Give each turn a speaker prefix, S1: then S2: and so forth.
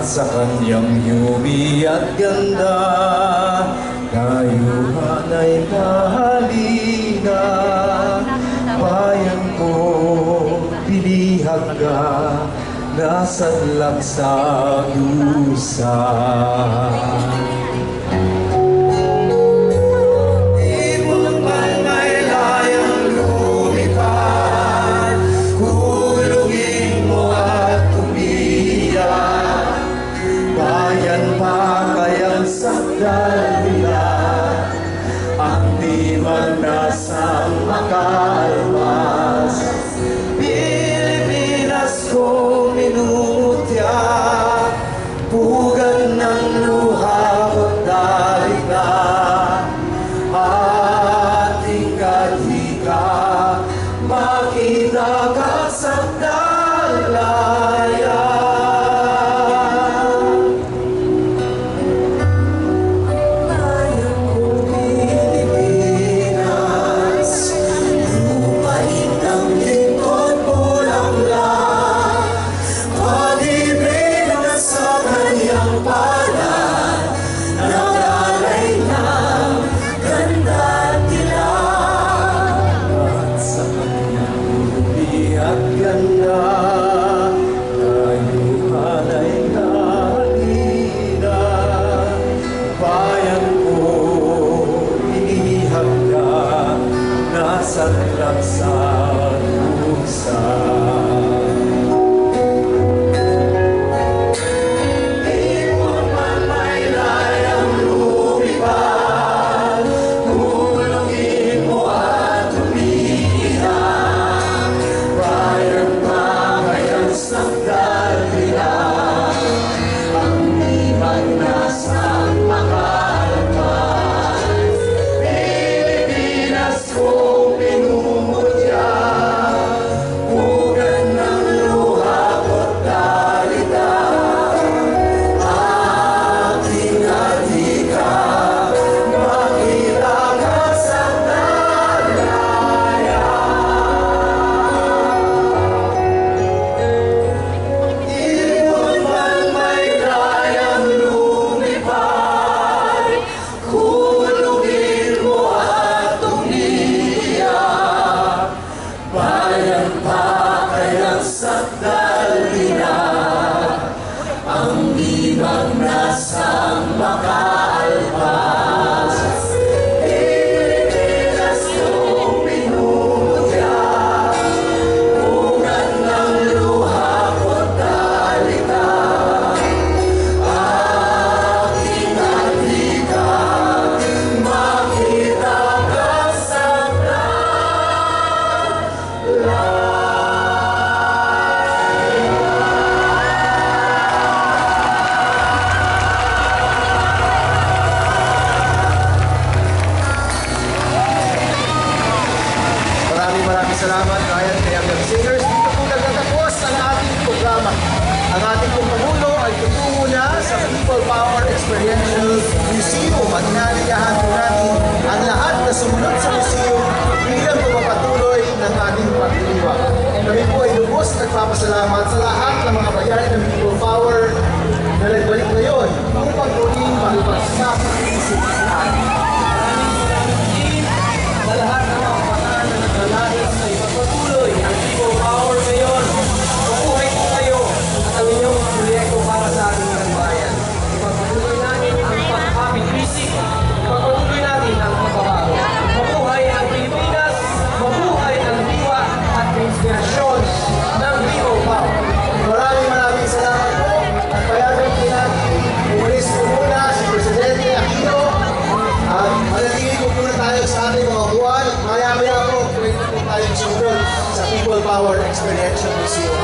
S1: sa kanyang yubi at ganda, dayuhan ay mahalina. Bayan ko, binihag ka, nasadlak sa dusa. Ang di man nasang makalmas, Pilipinas ko minutya, pugan ng luha ko't dalita, ating kadika, makita ka sa dalayan. Nasadlak sa dusa. Ang ibang nasang makaalpas, Pilipinas kong pinutya, pugan ng luha ko't dalita, aking kadika, makita ka sa dalayan. Maraming salamat Ryan kay Young Singers. Dito po nagtatapos ang ating programa. Ang ating pong Pangulo ay tutungo na sa People Power Experiential Museum at inaliyahan po natin ang lahat na sumunod sa museum bilang pumapatuloy ng ating pagdiriwang. Kami po ay lubos nagpapasalamat sa lahat ng mga bayani ng People Power na nagbalik ngayon upang muling makipagsapit sa isip sa atin. Sa lahat ng mga kabataan na naglalais na ipagpatuloy ang People Power ngayon, mabuhay po kayo at ang inyong proyekto para sa ating bayan. Ipagpatuloy natin ang pagkakabit-bisik, ipagpatuloy natin ang pagbabago. Mabuhay ang Pilipinas, mabuhay ang diwa at inspirasyon ng People Power. Maraming salamat po at payagan po natin umalis po muna si Presidente Aquino at manatili po muna tayo sa ating mga buwan at maya-maya po pwede po tayong sumunod sa People Power Experiential Museum.